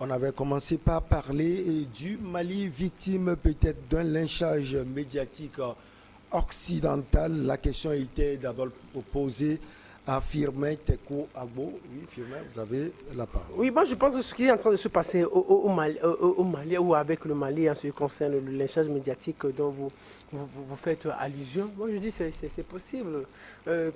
On avait commencé par parler du Mali, victime peut-être d'un lynchage médiatique occidental. La question était d'abord posée à Firmin Teko Agbo. Oui, Firmin, vous avez la parole. Oui, moi je pense que ce qui est en train de se passer au Mali ou avec le Mali en ce qui concerne le lynchage médiatique dont vous faites allusion, moi je dis que c'est possible.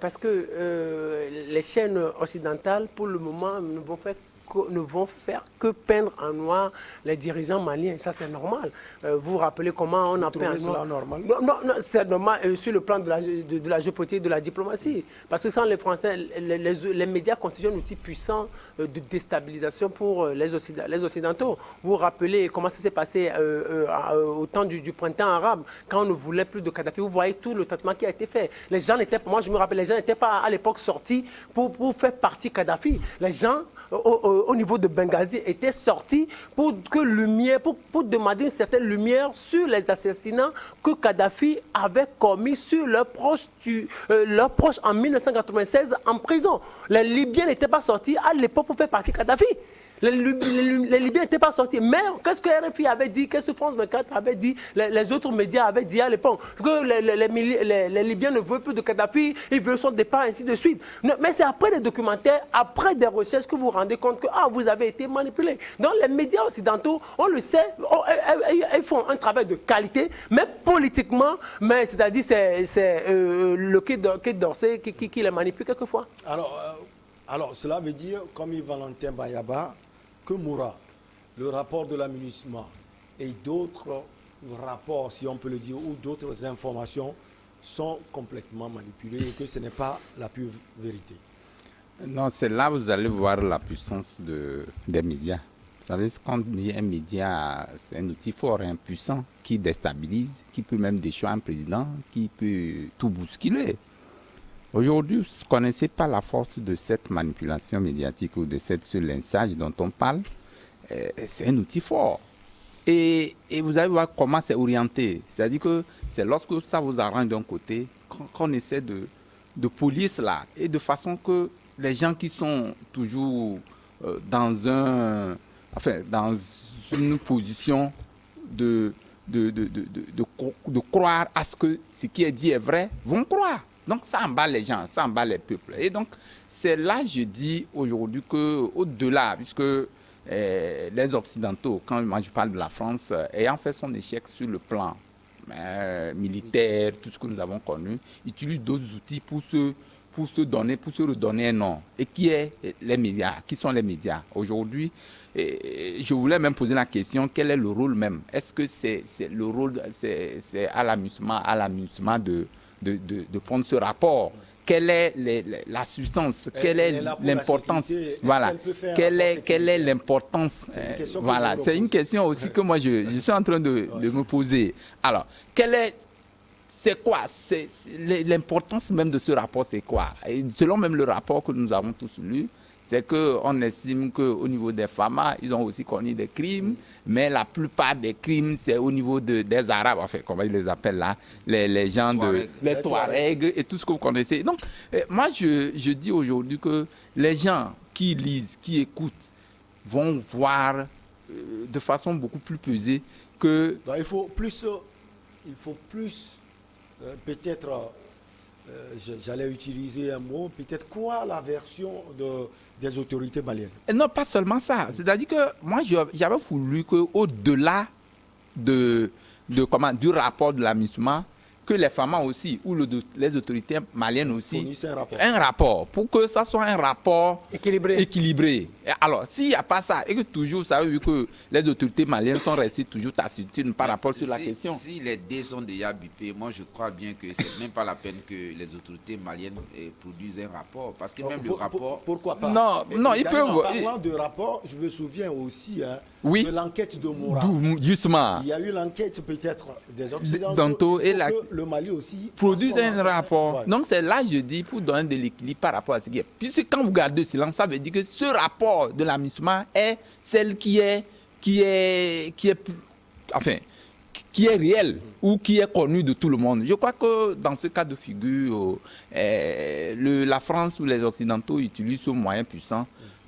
Parce que les chaînes occidentales, pour le moment, ne vont faire que peindre en noir les dirigeants maliens. Ça, c'est normal. Vous vous rappelez comment on a peint en noir. Normal? Non, c'est normal sur le plan de la géopolitique, de la diplomatie. Parce que sans les Français, les médias constituent un outil puissant de déstabilisation pour les Occidentaux. Vous vous rappelez comment ça s'est passé au temps du printemps arabe, quand on ne voulait plus de Kadhafi. Vous voyez tout le traitement qui a été fait. Les gens n'étaient, moi je me rappelle, les gens n'étaient pas à l'époque sortis pour faire partie Kadhafi. Les gens au niveau de Benghazi étaient sortis pour demander une certaine lumière sur les assassinats que Kadhafi avait commis sur leurs proches en 1996 en prison. Les Libyens n'étaient pas sortis à l'époque pour faire partie de Kadhafi. Les Libyens n'étaient pas sortis. Mais qu'est-ce que RFI avait dit, qu'est-ce que France 24 avait dit, les autres médias avaient dit à l'époque, que les Libyens ne veulent plus de Kadhafi, ils veulent son départ, ainsi de suite. Mais c'est après des documentaires, après des recherches que vous vous rendez compte que vous avez été manipulés. Donc les médias occidentaux, on le sait, ils font un travail de qualité, mais politiquement, c'est-à-dire c'est le Quai d'Orsay qui les manipule quelquefois. Alors, cela veut dire, comme Yves-Valentin Bayaba, que Moura, le rapport de la MINUSMA et d'autres rapports, si on peut le dire, ou d'autres informations sont complètement manipulés et que ce n'est pas la pure vérité. Non, c'est là que vous allez voir la puissance des médias. Vous savez, quand on dit un média, c'est un outil fort et puissant qui déstabilise, qui peut même déchoir un président, qui peut tout bousculer. Aujourd'hui, vous ne connaissez pas la force de cette manipulation médiatique ou de ce lynchage dont on parle. C'est un outil fort. Et vous allez voir comment c'est orienté. C'est-à-dire que c'est lorsque ça vous arrange d'un côté qu'on essaie de polir cela. Et de façon que les gens qui sont toujours dans une position de croire à ce qui est dit est vrai, vont croire. Donc ça emballe les gens, ça emballe les peuples. Et donc c'est là, je dis aujourd'hui qu'au-delà, puisque les Occidentaux, quand moi je parle de la France, ayant fait son échec sur le plan militaire, tout ce que nous avons connu, utilisent d'autres outils pour se redonner un nom. Et qui est les médias? Qui sont les médias? Aujourd'hui, je voulais même poser la question, quel est le rôle même? Est-ce que c'est le rôle, c'est à l'amusement de prendre ce rapport? Quelle est la substance? Quelle est l'importance? Voilà. Quelle est l'importance? Voilà. C'est une question aussi que moi je suis en train de me poser. Alors, c'est quoi? L'importance même de ce rapport, c'est quoi? Et selon même le rapport que nous avons tous lu, c'est qu'on estime qu'au niveau des FAMA, ils ont aussi connu des crimes, mais la plupart des crimes, c'est au niveau des Arabes, enfin, comment ils les appellent là, les gens les Touaregs et tout ce que vous connaissez. Donc, moi, je dis aujourd'hui que les gens qui lisent, qui écoutent, vont voir de façon beaucoup plus pesée que... Donc, il faut plus peut-être... j'allais utiliser un mot, peut-être quoi la version des autorités maliennes? Non, pas seulement ça. C'est-à-dire que moi, j'avais voulu qu'au-delà du rapport de la MINUSMA, que les FAMA aussi, ou les autorités maliennes aussi, un rapport, pour que ça soit un rapport équilibré. Alors, s'il n'y a pas ça, et que toujours, vous savez, vu que les autorités maliennes sont restées toujours taciturnes par rapport sur la question. Si les dés sont déjà bipés, moi je crois bien que c'est même pas la peine que les autorités maliennes produisent un rapport, parce que même le rapport... Pourquoi pas? Non, ils peuvent... En parlant de rapport, je me souviens aussi de l'enquête de Moura. Justement. Il y a eu l'enquête peut-être des Occidentaux et le Mali aussi produisent un rapport. Ouais. Donc c'est là, je dis, pour donner de l'équilibre par rapport à ce qui est. Puisque quand vous gardez le silence, ça veut dire que ce rapport de la MINUSMA est celle qui est réelle ou qui est connue de tout le monde. Je crois que dans ce cas de figure, la France ou les Occidentaux utilisent ce moyen puissant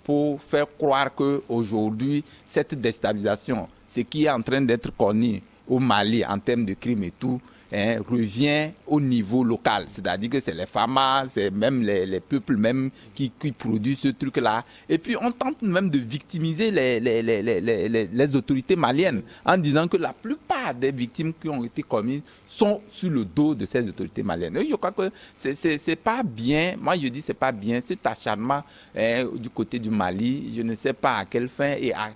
pour faire croire qu'aujourd'hui, cette déstabilisation, ce qui est en train d'être connu au Mali en termes de crimes et tout, revient au niveau local. C'est-à-dire que c'est les FAMA, c'est même les peuples même qui produisent ce truc-là. Et puis on tente même de victimiser les autorités maliennes en disant que la plupart des victimes qui ont été commises sont sur le dos de ces autorités maliennes. Et je crois que c'est pas bien. Moi je dis c'est pas bien. Cet acharnement du côté du Mali, je ne sais pas à quelle fin et à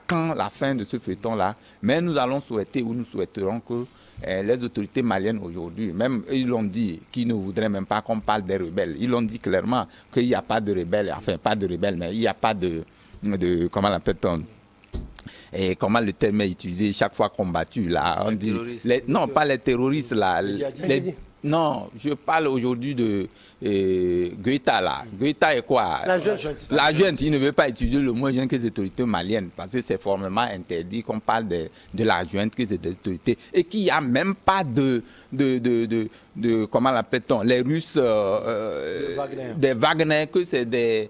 quand la fin de ce feuilleton-là. Mais nous allons souhaiter ou nous souhaiterons que les autorités maliennes aujourd'hui, même ils l'ont dit, qu'ils ne voudraient même pas qu'on parle des rebelles. Ils l'ont dit clairement qu'il n'y a pas de rebelles, enfin pas de rebelles, mais il n'y a pas de comment l'appelle-t-on, et comment le terme est utilisé chaque fois combattu là, on dit non pas les terroristes là, non, je parle aujourd'hui de Goïta là. Goïta est quoi? La junte, il ne veut pas utiliser le mot junte que les autorités maliennes parce que c'est formellement interdit qu'on parle de la junte que c'est des autorités et qu'il n'y a même pas de comment l'appelle-t-on, les Russes, des Wagner, que c'est des,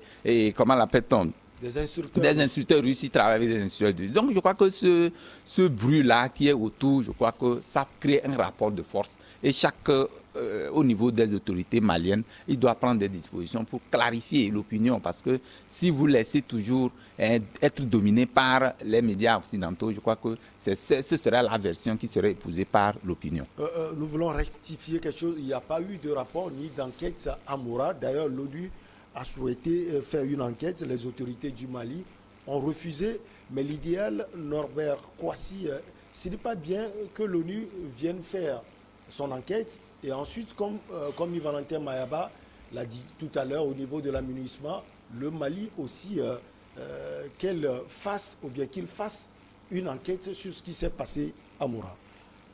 comment l'appelle-t-on, des instructeurs russes qui travaillent avec des instructeurs russes. Donc je crois que ce bruit-là qui est autour, je crois que ça crée un rapport de force. Et au niveau des autorités maliennes, il doit prendre des dispositions pour clarifier l'opinion. Parce que si vous laissez toujours être dominé par les médias occidentaux, je crois que ce sera la version qui serait épousée par l'opinion. Nous voulons rectifier quelque chose. Il n'y a pas eu de rapport ni d'enquête à Moura. D'ailleurs, l'ONU a souhaité faire une enquête. Les autorités du Mali ont refusé. Mais l'idéal, Norbert Kouassi, ce n'est pas bien que l'ONU vienne faire son enquête et ensuite, comme Yves-Valentin Mayaba l'a dit tout à l'heure au niveau de l'aménagement, le Mali aussi qu'il fasse une enquête sur ce qui s'est passé à Moura.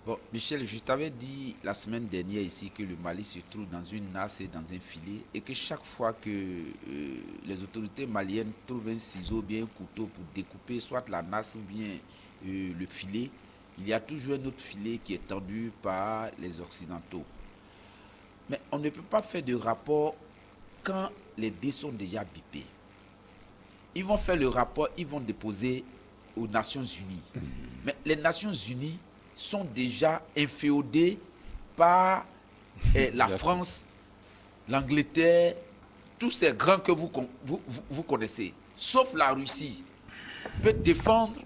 Bon, Michel, je t'avais dit la semaine dernière ici que le Mali se trouve dans une nasse et dans un filet et que chaque fois que les autorités maliennes trouvent un ciseau ou bien un couteau pour découper soit la nasse ou bien le filet, il y a toujours un autre filet qui est tendu par les Occidentaux. Mais on ne peut pas faire de rapport quand les dés sont déjà bipés. Ils vont faire le rapport, ils vont déposer aux Nations Unies. Mais les Nations Unies sont déjà inféodées par la France, l'Angleterre, tous ces grands que vous connaissez. Sauf la Russie peut défendre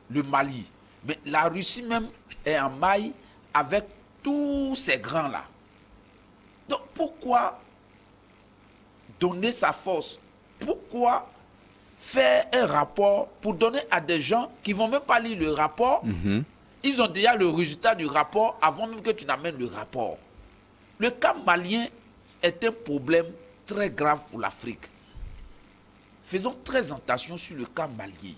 le Mali. Mais la Russie même est en maille avec tous ces grands-là. Donc pourquoi donner sa force? Pourquoi faire un rapport pour donner à des gens qui ne vont même pas lire le rapport? Ils ont déjà le résultat du rapport avant même que tu n'amènes le rapport. Le cas malien est un problème très grave pour l'Afrique. Faisons très attention sur le cas malien.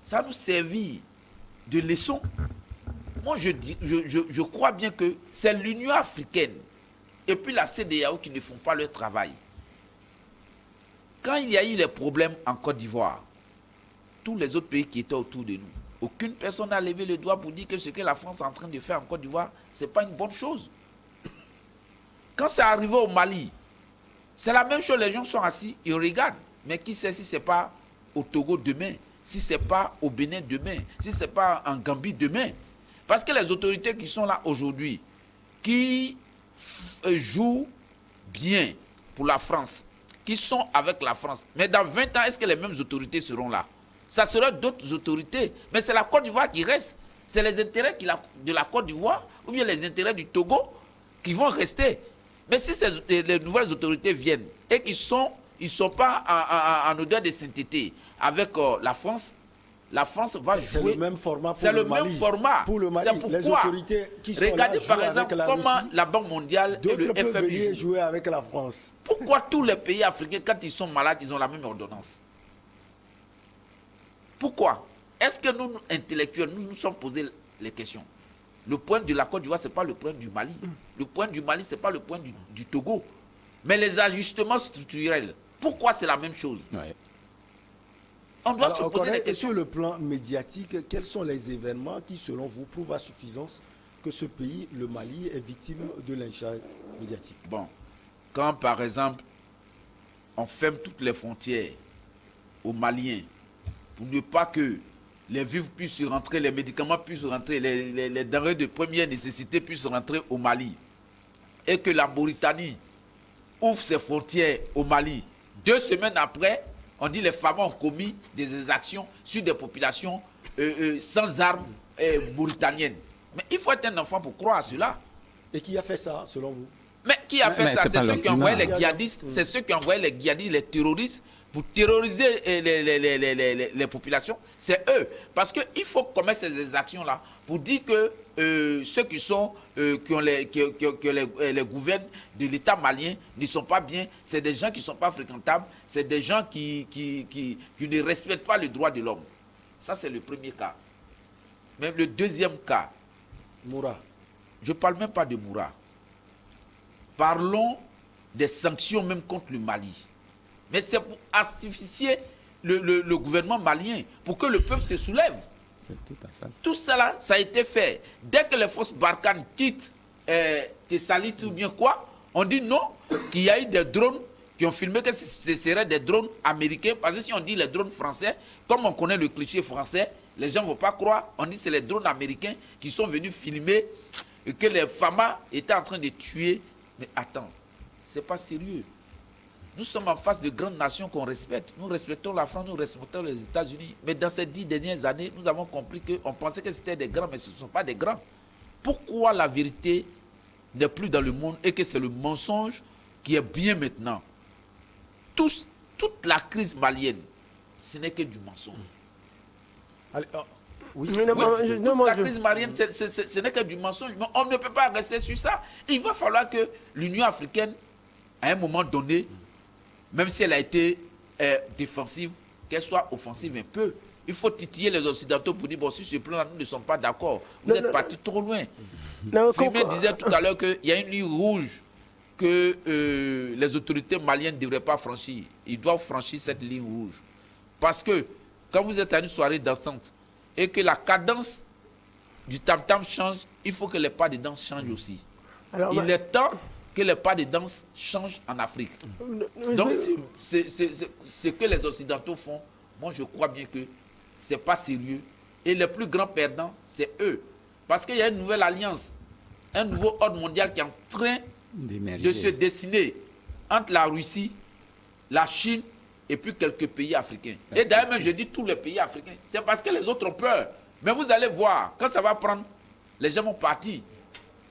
Ça nous servit de leçon. Moi, je crois bien que c'est l'Union africaine et puis la CEDEAO qui ne font pas leur travail. Quand il y a eu les problèmes en Côte d'Ivoire, tous les autres pays qui étaient autour de nous, aucune personne n'a levé le doigt pour dire que ce que la France est en train de faire en Côte d'Ivoire, ce n'est pas une bonne chose. Quand c'est arrivé au Mali, c'est la même chose, les gens sont assis, ils regardent. Mais qui sait si ce n'est pas au Togo demain, si ce n'est pas au Bénin demain, si ce n'est pas en Gambie demain. Parce que les autorités qui sont là aujourd'hui, qui jouent bien pour la France, qui sont avec la France, mais dans 20 ans, est-ce que les mêmes autorités seront là? Ça sera d'autres autorités, mais c'est la Côte d'Ivoire qui reste. C'est les intérêts de la Côte d'Ivoire ou bien les intérêts du Togo qui vont rester. Mais si les nouvelles autorités viennent et qu'ils ne sont pas en odeur de sainteté avec la France va jouer. C'est le même format pour le le Mali. même format. Pour le Mali, c'est pourquoi, les autorités qui sont regardez là par jouent exemple avec la comment Russie, la Banque mondiale et le peuvent FMI venir jouent. jouer avec la France. Pourquoi tous les pays africains, quand ils sont malades, ils ont la même ordonnance? Pourquoi? Est-ce que nous, intellectuels, nous sommes posés les questions? Le point de la Côte d'Ivoire, ce n'est pas le point du Mali. Le point du Mali, ce n'est pas le point du Togo. Mais les ajustements structurels, pourquoi c'est la même chose? On doit se poser des questions. Sur le plan médiatique, quels sont les événements qui, selon vous, prouvent à suffisance que ce pays, le Mali, est victime de lynchage médiatique? Bon, quand par exemple, on ferme toutes les frontières aux Maliens pour ne pas que les vivres puissent rentrer, les médicaments puissent rentrer, les denrées de première nécessité puissent rentrer au Mali, et que la Mauritanie ouvre ses frontières au Mali, 2 semaines après, on dit les femmes ont commis des exactions sur des populations sans armes mauritaniennes. Mais il faut être un enfant pour croire à cela. Et qui a fait ça, selon vous? Mais qui a fait ça? c'est C'est pas ceux qui l'Occident. envoyaient les djihadistes, c'est ceux qui envoyaient les djihadistes, les terroristes, pour terroriser les populations. C'est eux. Parce qu'il faut commettre ces actions-là pour dire que ceux qui les gouvernent de l'État malien ne sont pas bien. C'est des gens qui ne sont pas fréquentables. C'est des gens qui ne respectent pas les droits de l'homme. Ça, c'est le premier cas. Même le deuxième cas, Moura. je ne parle même pas de Moura. Parlons des sanctions même contre le Mali. Mais c'est pour asphyxier le gouvernement malien, pour que le peuple se soulève. Tout cela, ça a été fait. Dès que les forces Barkhane quittent Thessalie ou bien quoi, on dit non, qu'il y a eu des drones qui ont filmé que ce seraient des drones américains. Parce que si on dit les drones français, comme on connaît le cliché français, les gens ne vont pas croire. On dit que c'est les drones américains qui sont venus filmer et que les FAMA étaient en train de tuer. Mais attends, ce n'est pas sérieux. Nous sommes en face de grandes nations qu'on respecte. Nous respectons la France, nous respectons les États-Unis. Mais dans ces 10 dernières années, nous avons compris qu'on pensait que c'était des grands, mais ce ne sont pas des grands. Pourquoi la vérité n'est plus dans le monde et que c'est le mensonge qui est bien maintenant? Toute la crise malienne, ce n'est que du mensonge. Allez, oui. La crise malienne, ce n'est que du mensonge. Mais on ne peut pas rester sur ça. Il va falloir que l'Union africaine, à un moment donné, même si elle a été défensive, qu'elle soit offensive un peu. Il faut titiller les Occidentaux pour dire, bon, sur ce plan-là, nous ne sommes pas d'accord. Vous êtes partis trop loin. Fumé disait tout à l'heure qu'il y a une ligne rouge que les autorités maliennes ne devraient pas franchir. Ils doivent franchir cette ligne rouge. Parce que quand vous êtes à une soirée dansante et que la cadence du tam-tam change, il faut que les pas de danse changent aussi. Alors, il est temps que les pas de danse changent en Afrique. Donc, ce que les Occidentaux font, moi je crois bien que ce n'est pas sérieux. Et les plus grands perdants, c'est eux. Parce qu'il y a une nouvelle alliance, un nouveau ordre mondial qui est en train de se dessiner entre la Russie, la Chine et puis quelques pays africains. Et d'ailleurs, même je dis tous les pays africains. C'est parce que les autres ont peur. Mais vous allez voir, quand ça va prendre, les gens vont partir.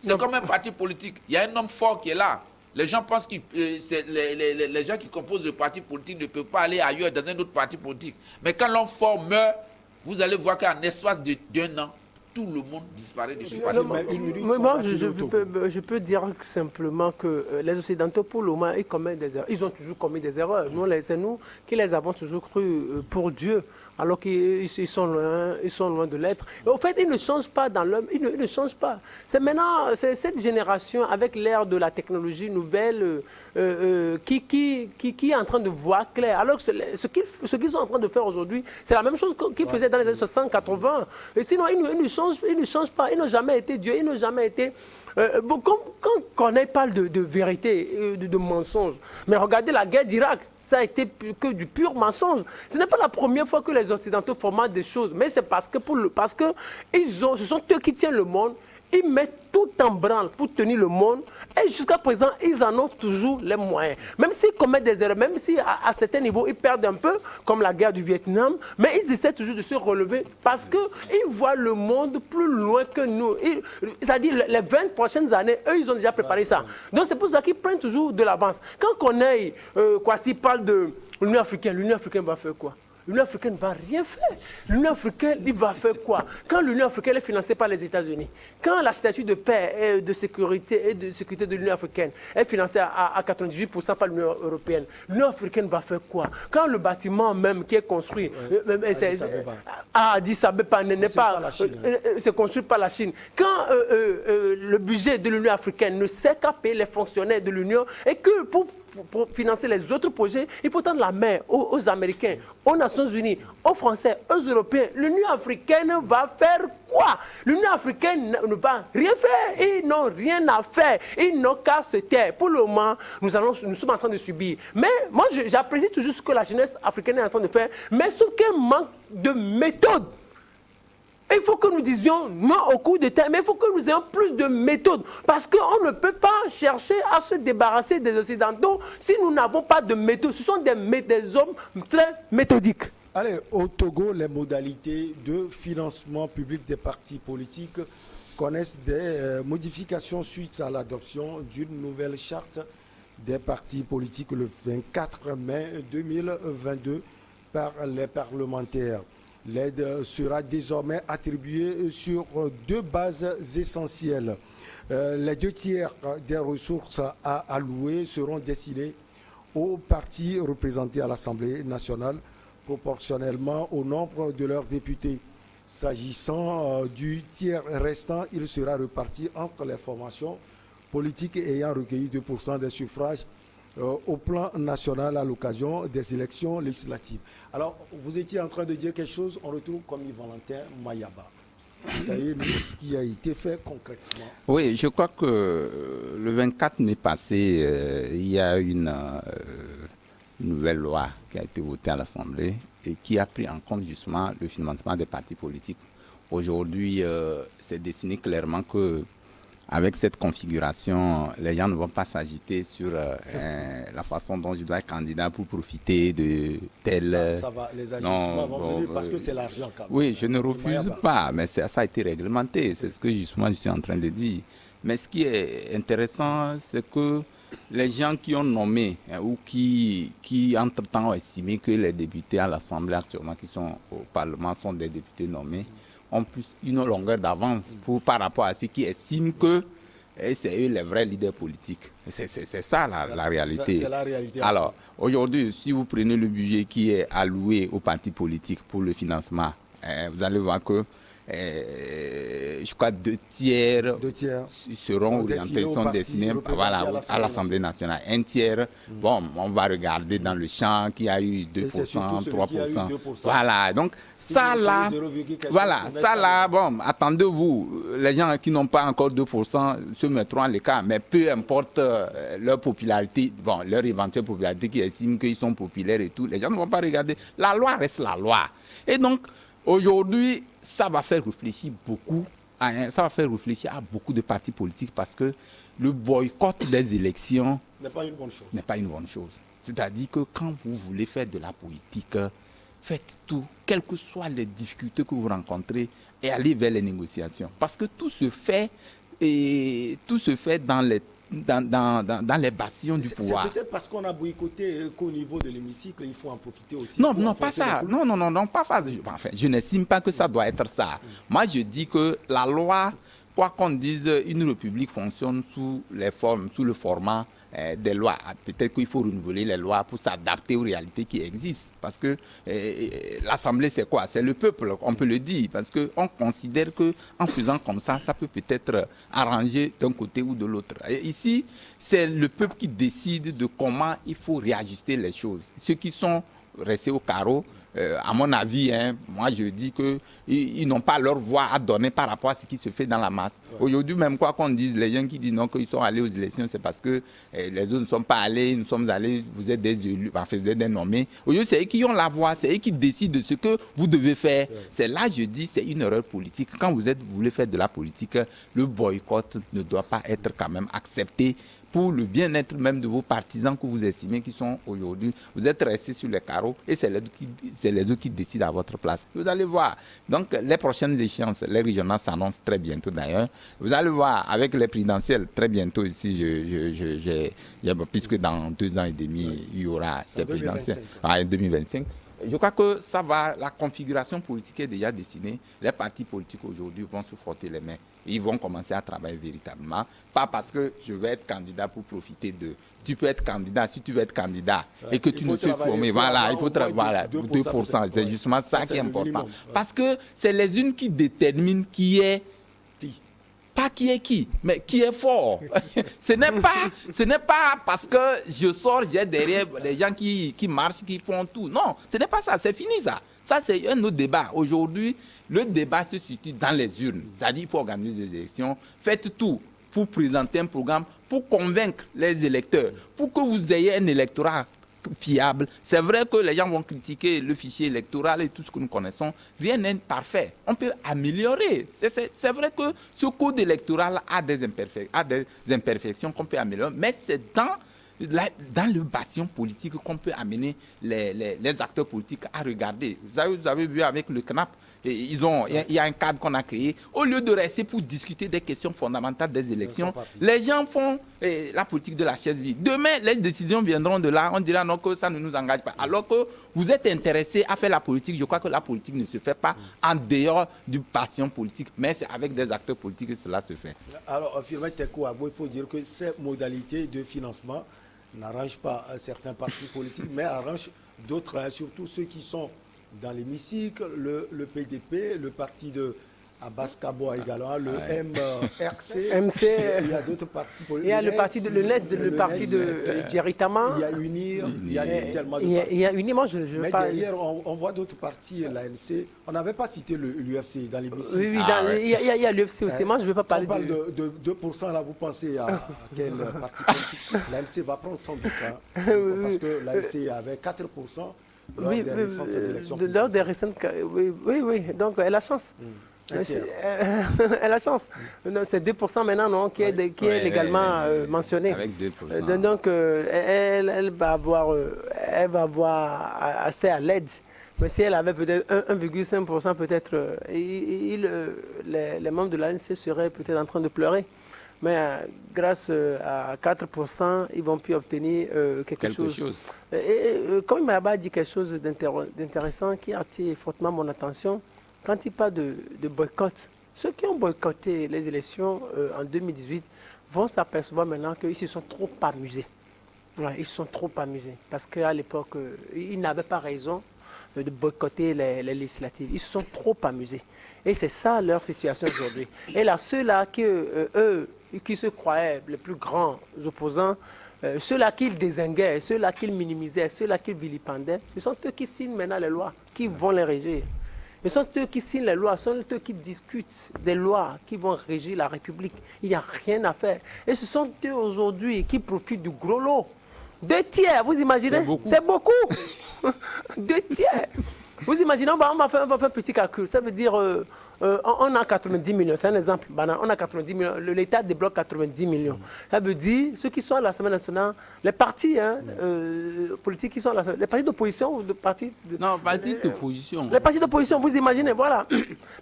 C'est comme un parti politique. Il y a un homme fort qui est là. Les gens pensent que les gens qui composent le parti politique ne peuvent pas aller ailleurs dans un autre parti politique. Mais quand l'homme fort meurt, vous allez voir qu'en espace d'1 an, tout le monde disparaît de ce parti. Moi, je peux dire simplement que les Occidentaux, pour le moment, ils commettent des erreurs. Ils ont toujours commis des erreurs. C'est nous qui les avons toujours cru pour Dieu. Alors qu'ils sont loin de l'être. Au fait, ils ne changent pas dans l'homme, ils ne changent pas. C'est maintenant, c'est cette génération, avec l'ère de la technologie nouvelle, qui est en train de voir clair. Alors que ce qu'ils sont en train de faire aujourd'hui, c'est la même chose qu'ils faisaient dans les années 60-80. Et sinon, ils ne changent pas. Ils n'ont jamais été Dieu, ils n'ont jamais été... quand on parle de vérité, de mensonge, mais regardez la guerre d'Irak, ça a été que du pur mensonge. Ce n'est pas la première fois que les Occidentaux forment des choses, mais c'est parce que ce sont eux qui tiennent le monde, ils mettent tout en branle pour tenir le monde, et jusqu'à présent, ils en ont toujours les moyens. Même s'ils commettent des erreurs, même si à certains niveaux, ils perdent un peu, comme la guerre du Vietnam, mais ils essaient toujours de se relever parce qu'ils voient le monde plus loin que nous. C'est-à-dire, les 20 prochaines années, eux, ils ont déjà préparé ça. Donc, c'est pour ça qu'ils prennent toujours de l'avance. Quand Corneille, s'il parle de l'Union africaine va faire quoi? L'Union africaine ne va rien faire. L'Union africaine, il va faire quoi? Quand l'Union africaine est financée par les États-Unis, quand la statue de paix et de sécurité de l'Union africaine est financée à 98% par l'Union européenne, l'Union africaine va faire quoi? Quand le bâtiment même qui est construit à Addis Abeba n'est pas... c'est construit par la Chine. Quand le budget de l'Union africaine ne sert qu'à payer les fonctionnaires de l'Union et que pour pour financer les autres projets, il faut tendre la main aux Américains, aux Nations Unies, aux Français, aux Européens. L'Union africaine va faire quoi? L'Union africaine ne va rien faire. Ils n'ont rien à faire. Ils n'ont qu'à se taire. Pour le moment, nous sommes en train de subir. Mais moi, j'apprécie toujours ce que la jeunesse africaine est en train de faire, mais sauf qu'elle manque de méthode. Il faut que nous disions non au coup de temps, mais il faut que nous ayons plus de méthodes. Parce qu'on ne peut pas chercher à se débarrasser des Occidentaux si nous n'avons pas de méthode. Ce sont des hommes très méthodiques. Allez, au Togo, les modalités de financement public des partis politiques connaissent des modifications suite à l'adoption d'une nouvelle charte des partis politiques le 24 mai 2022 par les parlementaires. L'aide sera désormais attribuée sur 2 bases essentielles. Les 2 tiers des ressources à allouer seront destinés aux partis représentés à l'Assemblée nationale proportionnellement au nombre de leurs députés. S'agissant du tiers restant, il sera reparti entre les formations politiques ayant recueilli 2% des suffrages au plan national à l'occasion des élections législatives. Alors, vous étiez en train de dire quelque chose, on retrouve comme Valentin Mayaba. Ce qui a été fait concrètement. Oui, je crois que le 24 mai passé, il y a une nouvelle loi qui a été votée à l'Assemblée et qui a pris en compte justement le financement des partis politiques. Aujourd'hui, c'est dessiné clairement que avec cette configuration, les gens ne vont pas s'agiter sur la façon dont je dois être candidat pour profiter de tel... Ça va, les agissements vont venir parce que c'est l'argent quand même. Oui, je ne refuse pas, mais ça a été réglementé. C'est ce que justement je suis en train de dire. Mais ce qui est intéressant, c'est que les gens qui ont nommé ou qui entre-temps ont estimé que les députés à l'Assemblée actuellement qui sont au Parlement sont des députés nommés, ont plus une longueur d'avance par rapport à ceux qui estiment que c'est eux les vrais leaders politiques. C'est ça la réalité. C'est la réalité. Alors, aujourd'hui, si vous prenez le budget qui est alloué aux partis politiques pour le financement, vous allez voir que je crois 2 tiers seront orientés, sont destinés à l'Assemblée nationale. 1 tiers, bon, on va regarder dans le champ qui a eu 2%, 3%. Voilà, donc ça là, bon, attendez-vous, les gens qui n'ont pas encore 2% se mettront à l'écart, mais peu importe leur popularité, bon, leur éventuelle popularité qui estiment qu'ils sont populaires et tout, les gens ne vont pas regarder. La loi reste la loi. Et donc, aujourd'hui, ça va faire réfléchir beaucoup, à beaucoup de partis politiques parce que le boycott des élections n'est pas une bonne chose. C'est-à-dire que quand vous voulez faire de la politique, faites tout, quelles que soient les difficultés que vous rencontrez, et allez vers les négociations. Parce que tout se fait dans les bastillons du pouvoir. C'est peut-être parce qu'on a boycotté qu'au niveau de l'hémicycle, il faut en profiter aussi. Non, pas ça. Non, pas ça. Enfin, je n'estime pas que ça doit être ça. Moi, je dis que la loi, quoi qu'on dise, une république fonctionne sous le format des lois. Peut-être qu'il faut renouveler les lois pour s'adapter aux réalités qui existent. Parce que l'Assemblée, c'est quoi? C'est le peuple, on peut le dire. Parce qu'on considère qu'en faisant comme ça, ça peut peut-être arranger d'un côté ou de l'autre. Ici, c'est le peuple qui décide de comment il faut réajuster les choses. Ceux qui sont restés au carreau, à mon avis, moi je dis qu'ils n'ont pas leur voix à donner par rapport à ce qui se fait dans la masse. Ouais. Aujourd'hui, même quoi qu'on dise, les gens qui disent non, qu'ils sont allés aux élections, c'est parce que les autres ne sont pas allés, nous sommes allés, vous êtes des élus, enfin, vous êtes des nommés. Aujourd'hui, c'est eux qui ont la voix, c'est eux qui décident de ce que vous devez faire. Ouais. C'est là, je dis, c'est une erreur politique. Quand vous voulez faire de la politique, le boycott ne doit pas être quand même accepté pour le bien-être même de vos partisans que vous estimez qui sont aujourd'hui. Vous êtes restés sur les carreaux et c'est les autres qui décident à votre place. Vous allez voir. Donc, les prochaines échéances, les régionales s'annoncent très bientôt d'ailleurs. Vous allez voir, avec les présidentielles, très bientôt ici, puisque dans 2 ans et demi, il y aura ces présidentielles. En 2025. Je crois que ça va, la configuration politique est déjà dessinée. Les partis politiques aujourd'hui vont se frotter les mains. Ils vont commencer à travailler véritablement. Pas parce que je vais être candidat pour profiter de... Tu peux être candidat, si tu veux être candidat et que tu ne sais former, voilà, il faut travailler 2%. C'est justement ça qui est important. Parce que c'est les unes qui déterminent qui est Pas qui est qui, mais qui est fort. Ce n'est pas parce que je sors, j'ai derrière des gens qui marchent, qui font tout. Non, ce n'est pas ça, c'est fini ça. Ça, c'est un autre débat. Aujourd'hui, le débat se situe dans les urnes. C'est-à-dire qu'il faut organiser des élections. Faites tout pour présenter un programme, pour convaincre les électeurs, pour que vous ayez un électorat fiable. C'est vrai que les gens vont critiquer le fichier électoral et tout ce que nous connaissons. Rien n'est parfait. On peut améliorer. C'est vrai que ce code électoral a des imperfections qu'on peut améliorer, mais c'est dans le bâtiment politique qu'on peut amener les acteurs politiques à regarder. Vous avez vu avec le CNAP, il y a un cadre qu'on a créé. Au lieu de rester pour discuter des questions fondamentales des élections, les gens font la politique de la chaise vide. Demain, les décisions viendront de là. On dira non, que ça ne nous engage pas. Alors que vous êtes intéressé à faire la politique, je crois que la politique ne se fait pas en dehors du bâtiment politique, mais c'est avec des acteurs politiques que cela se fait. Alors, Firmin Tekou Agbo, il faut dire que ces modalités de financement n'arrangent pas certains partis politiques, mais arrangent d'autres, hein, surtout ceux qui sont dans l'hémicycle, le PDP, le parti de Abbas Kaboa également, le MRC, il y a d'autres partis politiques. Il y a le parti de le parti de Djeritama. Il y a UNIR, il y a tellement de partis. Il y a UNIR, moi je veux mais pas... derrière, on voit d'autres partis, l'ANC. On n'avait pas cité l'UFC dans l'hémicycle. Oui, il y a l'UFC aussi. Moi je ne veux pas parler on parle de 2%, là vous pensez à quel parti politique? L'ANC va prendre sans doute, hein, parce que l'ANC avait 4%. Lors des récentes élections. Lors des récentes... Oui. Donc, elle a chance. Elle a chance. C'est 2% maintenant, non, qui est légalement mentionné. Avec 2%. Donc, elle va avoir accès à l'aide. Mais si elle avait peut-être 1,5%, peut-être, les membres de l'ANC seraient peut-être en train de pleurer. Mais grâce à 4%, ils vont plus obtenir quelque chose. Et comme Mayaba a dit quelque chose d'intéressant qui attire fortement mon attention, quand il parle de boycott, ceux qui ont boycotté les élections en 2018 vont s'apercevoir maintenant qu'ils se sont trop amusés. Ouais, ils se sont trop amusés parce qu'à l'époque, ils n'avaient pas raison de boycotter les législatives. Ils se sont trop amusés. Et c'est ça leur situation aujourd'hui. Et là, ceux-là qui se croyaient les plus grands opposants, ceux-là qu'ils désinguaient, ceux-là qu'ils minimisaient, ceux-là qu'ils vilipendaient, ce sont eux qui signent maintenant les lois, qui vont les régir. Ce sont eux qui signent les lois, ce sont eux qui discutent des lois qui vont régir la République. Il n'y a rien à faire. Et ce sont eux aujourd'hui qui profitent du gros lot. 2 tiers, vous imaginez? C'est beaucoup. 2 tiers. Vous imaginez, on va faire un petit calcul. Ça veut dire, on a 90 millions. C'est un exemple. On a 90 millions. L'État débloque 90 millions. Ça veut dire, ceux qui sont à l'Assemblée nationale, les partis politiques qui sont à l'Assemblée, les partis d'opposition ou de partis... Non, partis d'opposition. Les partis d'opposition, vous imaginez, voilà.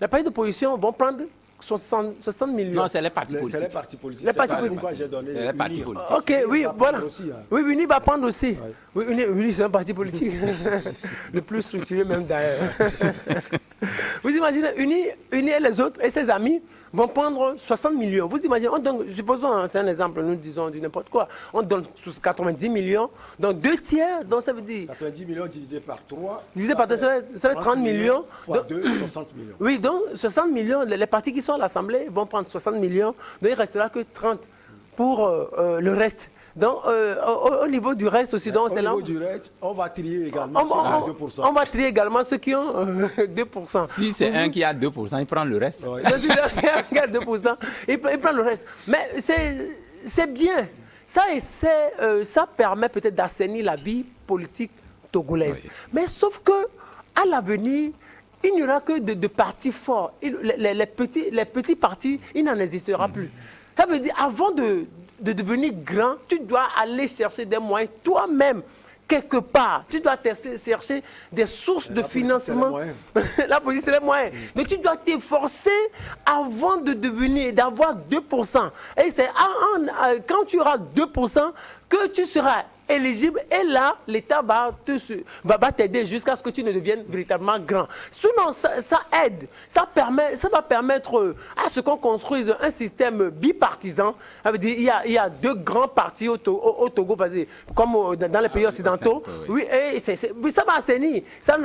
Les partis d'opposition vont prendre 60 millions. Non, c'est les partis politiques. C'est les partis politiques. Les partis politiques. Pourquoi j'ai donné les partis politiques. Ok, oui, voilà. Aussi, hein. Oui, UNI va prendre aussi. Oui, UNI, c'est un parti politique. Le plus structuré même d'ailleurs. Vous imaginez, UNI et les autres et ses amis vont prendre 60 millions. Vous imaginez, supposons, c'est un exemple, nous disons du n'importe quoi, on donne 90 millions, donc 2 tiers, donc ça veut dire... 90 millions divisé par 3. Divisé par 3, ça fait 30 millions. Fois 2, 60 millions. Oui, donc 60 millions, les partis qui sont à l'Assemblée vont prendre 60 millions, donc il ne restera que 30 pour le reste. Donc, au niveau du reste aussi, donc, au niveau du reste, on va trier également ceux qui ont 2%. On va trier également ceux qui ont 2%. Si c'est un qui a 2%, il prend le reste. Oui. Si c'est un qui a 2%, il prend le reste. Mais c'est bien. Ça permet peut-être d'assainir la vie politique togolaise. Oui. Mais sauf que à l'avenir, il n'y aura que de partis forts. Les petits partis, il n'en existera plus. Ça veut dire, avant de devenir grand, tu dois aller chercher des moyens toi-même, quelque part. Tu dois chercher des sources de financement. La politique, c'est les moyens. Donc tu dois t'efforcer avant d'avoir 2%. Et c'est quand tu auras 2% que tu seras éligible et là, l'État va t'aider jusqu'à ce que tu ne deviennes véritablement grand. Sinon, ça aide, ça va permettre à ce qu'on construise un système bipartisan. Ça veut dire il y a deux grands partis au Togo, comme dans les pays occidentaux. Oui, et ça va assainir. Ça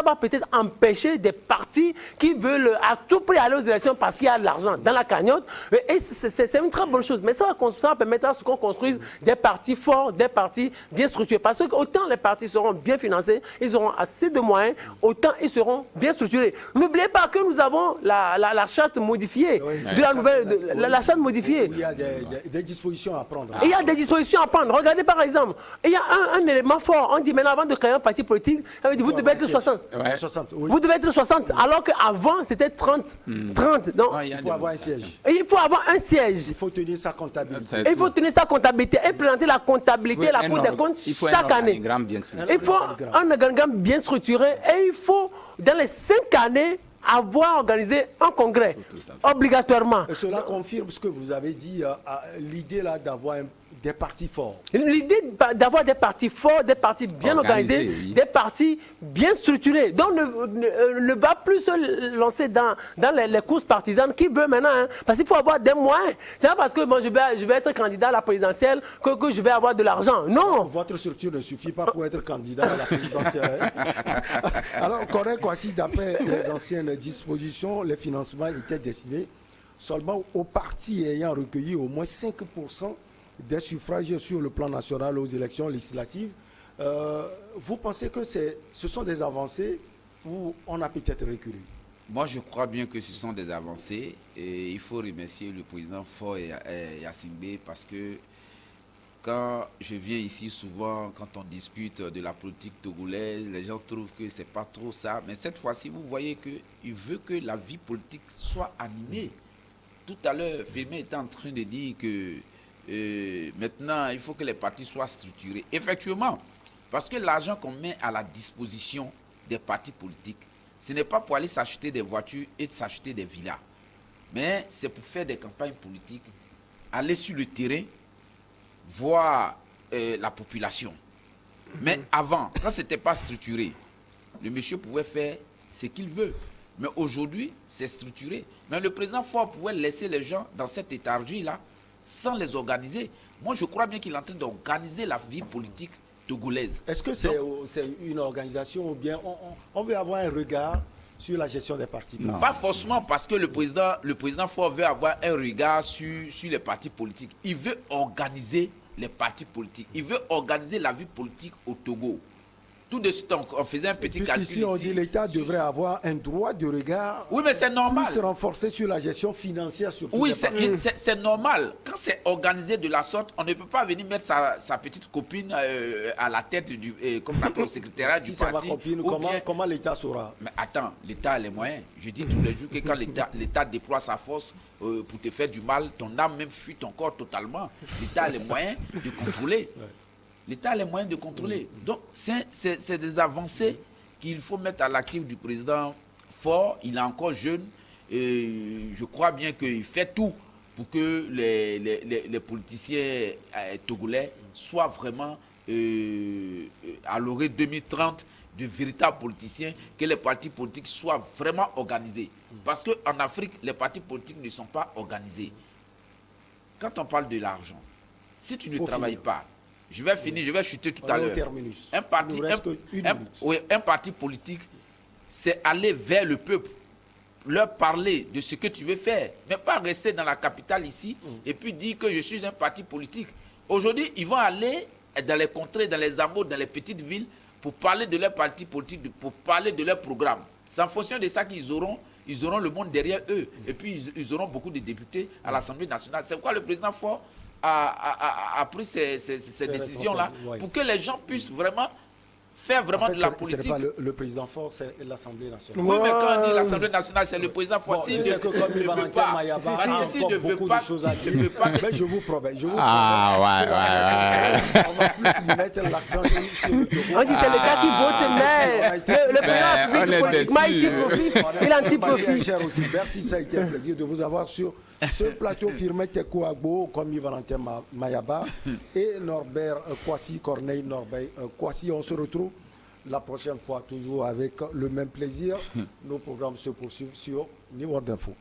va peut-être empêcher des partis qui veulent à tout prix aller aux élections parce qu'il y a de l'argent dans la cagnotte. Et c'est une très bonne chose. Mais ça va permettre à ce qu'on construise des partis forts, des partis bien structurés. Parce que autant les partis seront bien financés, ils auront assez de moyens, autant ils seront bien structurés. N'oubliez pas que nous avons la charte modifiée, de la nouvelle, la charte modifiée. Il y a des dispositions à prendre. Il y a des dispositions à prendre. Regardez par exemple, il y a un élément fort. On dit maintenant avant de créer un parti politique, vous devez être 60. Ouais. 60, oui. Vous devez être 60, alors qu'avant c'était 30. 30. Donc, Il faut avoir un siège. et il faut avoir un siège. Il faut tenir sa comptabilité. Il faut tenir sa comptabilité et présenter la comptabilité à la Cour des comptes chaque année. Bien sûr. Il faut un organigramme bien structuré et il faut, dans les 5 années, avoir organisé un congrès, obligatoirement. Et cela confirme ce que vous avez dit, l'idée là d'avoir des partis forts. L'idée d'avoir des partis forts, des partis bien organisés, oui. des partis bien structurés. Donc, ne va plus se lancer dans les courses partisanes qui veut maintenant. Hein, parce qu'il faut avoir des moyens. C'est pas parce que bon, je vais être candidat à la présidentielle que je vais avoir de l'argent. Non. Votre structure ne suffit pas pour être candidat à la présidentielle. Alors, Corée Kwasi, d'après les anciennes dispositions, les financements étaient destinés seulement aux partis ayant recueilli au moins 5% des suffrages sur le plan national aux élections législatives. Vous pensez que ce sont des avancées ou on a peut-être reculé? Moi, je crois bien que ce sont des avancées et il faut remercier le président Faure et Yassingbe parce que quand je viens ici souvent, quand on discute de la politique togolaise, les gens trouvent que c'est pas trop ça. Mais cette fois-ci, vous voyez qu'il veut que la vie politique soit animée. Tout à l'heure, Fémé était en train de dire que maintenant, il faut que les partis soient structurés. Effectivement, parce que l'argent qu'on met à la disposition des partis politiques, ce n'est pas pour aller s'acheter des voitures et s'acheter des villas. Mais c'est pour faire des campagnes politiques, aller sur le terrain, voir la population. Mais avant, quand ce n'était pas structuré, le monsieur pouvait faire ce qu'il veut. Mais aujourd'hui, c'est structuré. Mais le président Faure pouvait laisser les gens dans cette léthargie-là, sans les organiser. Moi, je crois bien qu'il est en train d'organiser la vie politique togolaise. Est-ce que c'est une organisation ou bien on veut avoir un regard sur la gestion des partis? Non. Pas forcément parce que le président Faure veut avoir un regard sur les partis politiques. Il veut organiser les partis politiques. Il veut organiser la vie politique au Togo. Tout de suite, on faisait un petit calcul. Puisqu'ici, on dit que l'État devrait avoir un droit de regard. Oui, mais c'est normal. Se renforcer sur la gestion financière. Surtout Oui, c'est normal. Quand c'est organisé de la sorte, on ne peut pas venir mettre sa petite copine à la tête comme on appelle, au secrétariat du si c'est parti. ma copine, comment l'État saura? Mais attends, l'État a les moyens. Je dis tous les jours que quand l'État déploie sa force pour te faire du mal, ton âme même fuit ton corps totalement. L'État a les moyens de contrôler. L'État a les moyens de contrôler. Donc, c'est des avancées qu'il faut mettre à l'actif du président Faure. Il est encore jeune. Et je crois bien qu'il fait tout pour que les politiciens togolais soient vraiment, à l'horizon 2030, de véritables politiciens, que les partis politiques soient vraiment organisés. Parce qu'en Afrique, les partis politiques ne sont pas organisés. Quand on parle de l'argent, si tu ne travailles pas, je vais finir, je vais chuter tout à l'heure. Un parti politique, c'est aller vers le peuple, leur parler de ce que tu veux faire, mais pas rester dans la capitale ici et puis dire que je suis un parti politique. Aujourd'hui, ils vont aller dans les contrées, dans les hameaux, dans les petites villes pour parler de leur parti politique, pour parler de leur programme. C'est en fonction de ça qu'ils auront le monde derrière eux. Et puis, ils auront beaucoup de députés à l'Assemblée nationale. C'est pourquoi le président Faure a pris ces décisions-là pour que les gens puissent vraiment faire vraiment de la politique. Ce n'est pas le président Faure, c'est l'Assemblée nationale. Oui, mais quand on dit l'Assemblée nationale, c'est le président Faure. Je sais que comme il veut pas, parce qu'il ne veut pas, mais je vous promets. On va plus mettre l'accent sur le Togo. On dit c'est le gars qui vote, mais le président est politiquement, il tire profit. Il en tire profit. Cher aussi. Merci, ça a été un plaisir de vous avoir sur ce plateau. Firmin Tekou Agbo, comme Valentin Mayaba et Norbert Kwasi, Corneille Norbert Kwasi. On se retrouve la prochaine fois, toujours avec le même plaisir. Nos programmes se poursuivent sur New World Info.